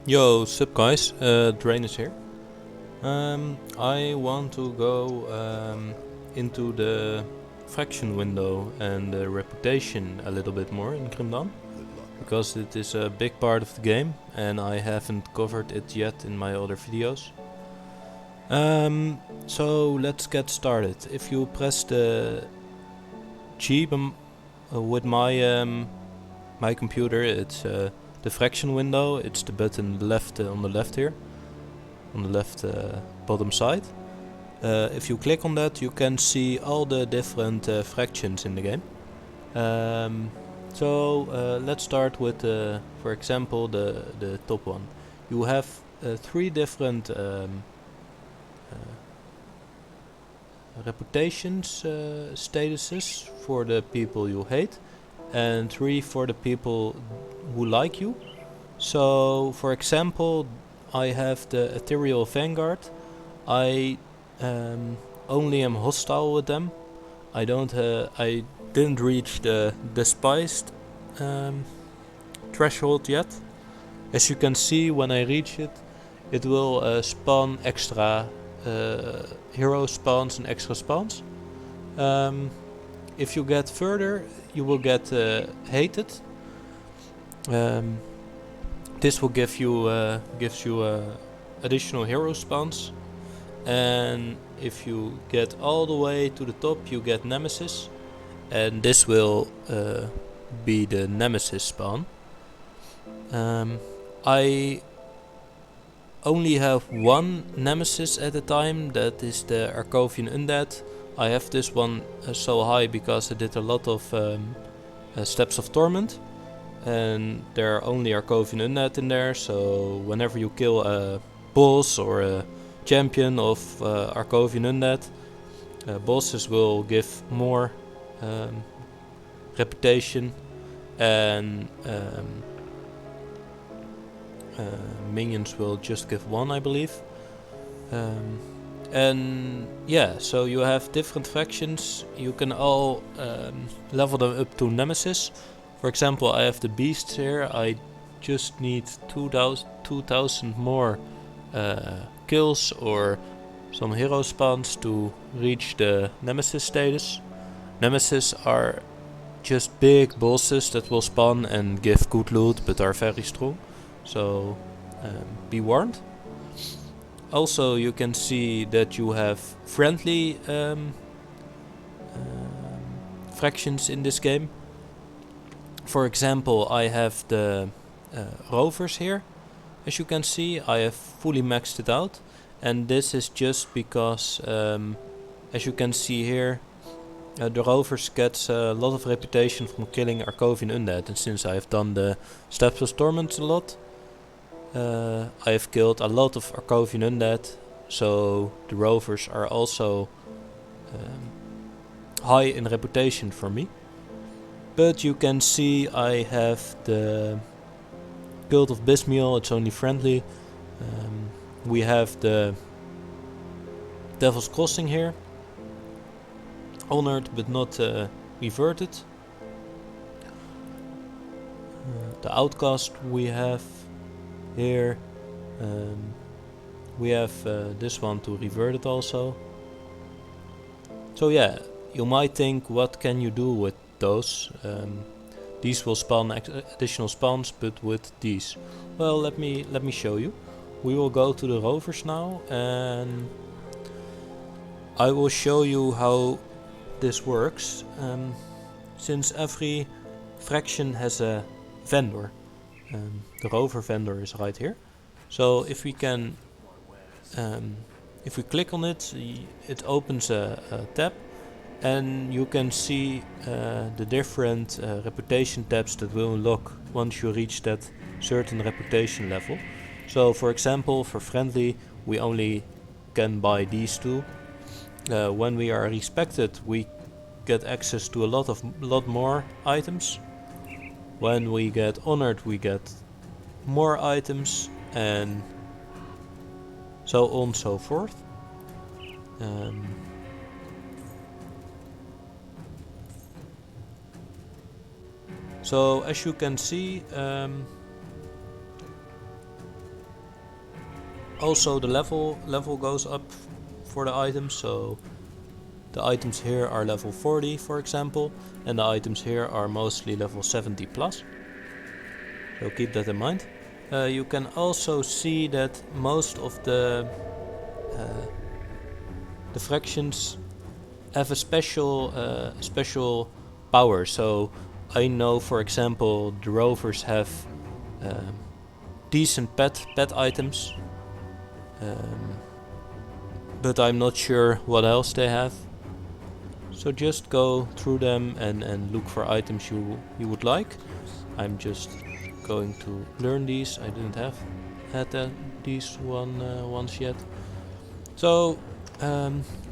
Yo, sup guys, Dranus here. I want to go into the faction window and the reputation a little bit more in Grimdan, because it is a big part of the game and I haven't covered it yet in my other videos. So let's get started. If you press the G with my computer, it's the faction window. It's the button left on the left here, on the left bottom side. If you click on that, you can see all the different fractions in the game. Let's start with, for example, the top one. You have 3 different reputations statuses for the people you hate, and 3 for the people who like you. So, for example, I have the Ethereal Vanguard. I only am hostile with them. I didn't reach the despised threshold yet. As you can see, when I reach it, it will spawn extra hero spawns and extra spawns. If you get further, you will get hated. This will gives you additional hero spawns, and if you get all the way to the top, you get Nemesis, and this will be the Nemesis spawn. I only have one Nemesis at a time, that is the Arcovian Undead. I have this one so high because I did a lot of Steps of Torment, and there are only Arcovian Undead in there, so whenever you kill a boss or a champion of Arcovian Undead, bosses will give more reputation, and minions will just give 1, I believe. And yeah, so you have different factions. You can all level them up to Nemesis. For example, I have the beasts here. I just need 2000 more kills or some hero spawns to reach the Nemesis status. Nemesis are just big bosses that will spawn and give good loot, but are very strong. So be warned. Also, you can see that you have friendly fractions in this game. For example, I have the rovers here. As you can see, I have fully maxed it out, and this is just because, as you can see here, the rovers get a lot of reputation from killing Arcovian Undead, and since I have done the Steps of Torment a lot, I have killed a lot of Arcovian Undead, so the rovers are also high in reputation for me. But you can see I have the Guild of Bismiel, it's only friendly. We have the Devil's Crossing here, honored but not reverted. The Outcast we have here. We have this one to revert it also. So yeah, you might think, what can you do with those? These will spawn additional spawns, but with these, well, let me show you. We will go to the rovers now, and I will show you how this works. Since every faction has a vendor, the rover vendor is right here. So if we can, if we click on it, it opens a tab, and you can see the different reputation tabs that will unlock once you reach that certain reputation level. So for example, for friendly, we only can buy these 2. When we are respected, we get access to a lot more items. When we get honored, we get more items, and so on so forth. So as you can see, Also the level goes up for the items, so the items here are level 40 for example, and the items here are mostly level 70 plus. So keep that in mind. You can also see that most of the fractions have a special power. So I know, for example, the rovers have decent pet items, but I'm not sure what else they have. So just go through them and look for items you would like. I'm just going to learn these. I didn't have had these ones yet. So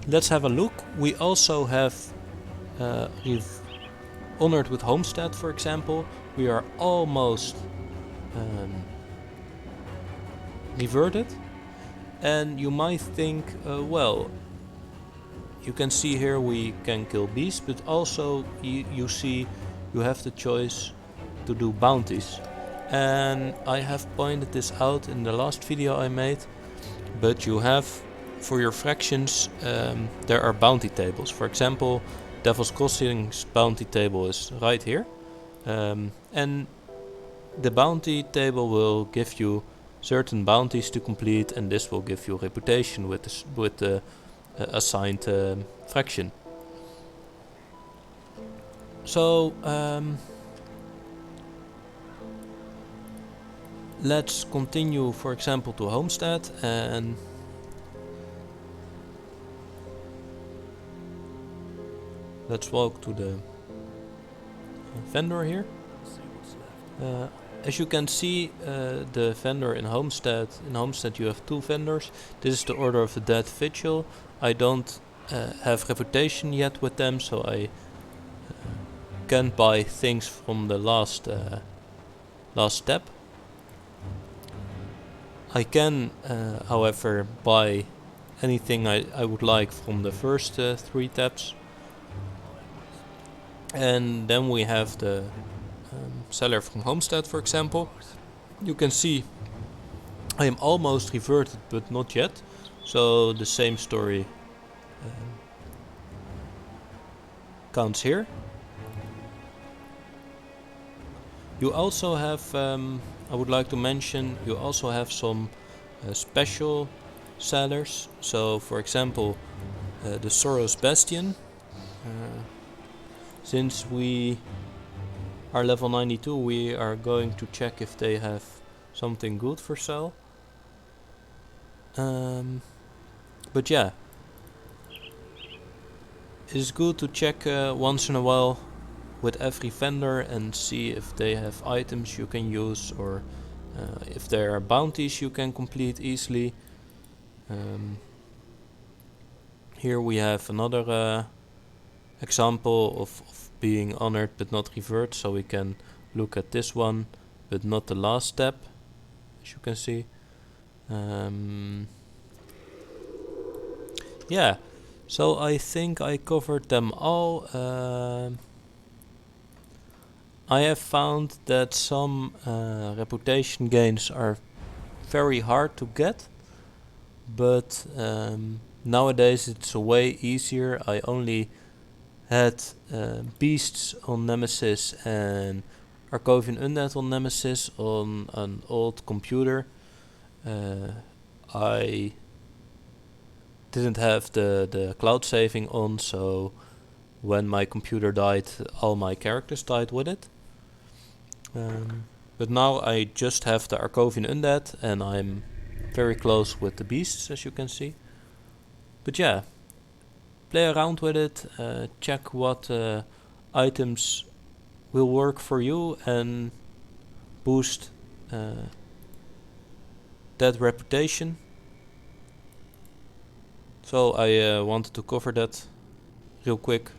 let's have a look. We also have we've honored with Homestead, for example. We are almost reverted, and you might think, well, you can see here we can kill beasts, but also you see you have the choice to do bounties. And I have pointed this out in the last video I made, but you have, for your fractions, there are bounty tables. For example, Devil's Crossing's bounty table is right here, and the bounty table will give you certain bounties to complete, and this will give you reputation with the assigned fraction. So let's continue, for example, to Homestead, and let's walk to the vendor here. As you can see, the vendor in Homestead you have two vendors. This is the Order of the Dead Vigil. I don't have reputation yet with them, so I can't buy things from the last step. I can, however, buy anything I would like from the first 3 taps. And then we have the seller from Homestead, for example. You can see I am almost reverted, but not yet. So the same story counts here. You also have, I would like to mention, you also have some special sellers. So for example, the Soros Bastion. Since we are level 92, we are going to check if they have something good for sale. But yeah, it is good to check once in a while with every vendor and see if they have items you can use, or if there are bounties you can complete easily. Here we have another example of being honored but not revert, so we can look at this one but not the last step, as you can see. Yeah, so I think I covered them all. I have found that some reputation gains are very hard to get, but nowadays it's way easier. I only had beasts on Nemesis and Arcovian Undead on Nemesis on an old computer. I didn't have the cloud saving on, so when my computer died, all my characters died with it. But now I just have the Arcovian Undead, and I'm very close with the beasts, as you can see. But yeah, play around with it, check what items will work for you and boost that reputation. So I wanted to cover that real quick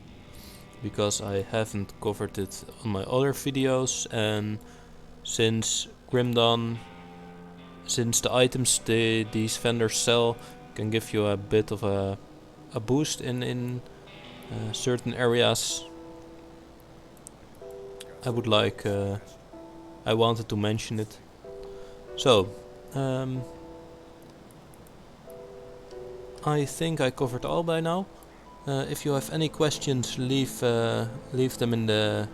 because I haven't covered it on my other videos, and since Grimdawn, since the items these vendors sell can give you a bit of a boost in certain areas, I wanted to mention it. So I think I covered all by now. If you have any questions, leave them in the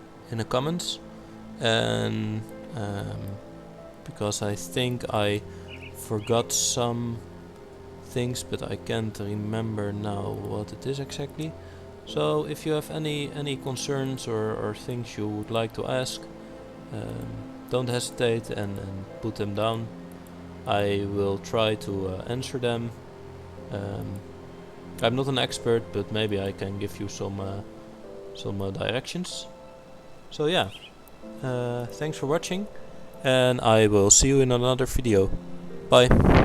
comments. And because I think I forgot some things, but I can't remember now what it is exactly. So if you have any concerns or things you would like to ask, don't hesitate and put them down. I will try to answer them. I'm not an expert, but maybe I can give you some directions. So yeah, thanks for watching, and I will see you in another video. Bye.